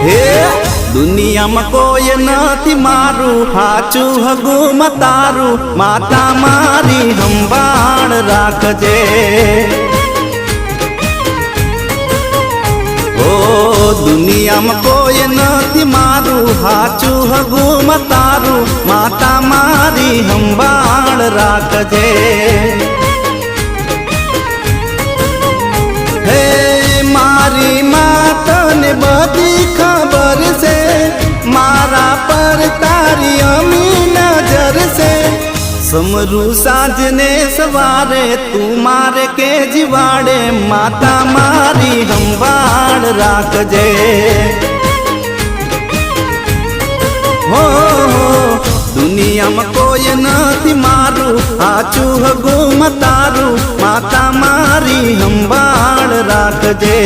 હે દુનિયામાં કોઈ નથી મારું હાચું હગું તારું માતા મારી સંભાળ રાખજે ઓ દુનિયામાં કોઈ નથી મારું હાચું હગું તારું માતા મારી સંભાળ રાખજે હે મારી માતાને બધી ખબર છે મારા પર તારી અમી નજર છે સમરું સાંજને સવારે તું મારે કે જીવાડે માતા મારી સંભાળ રાખજે હો દુનિયામાં કોઈ નથી મારું હાચું હગું તારું માતા મારી સંભાળ રાખજે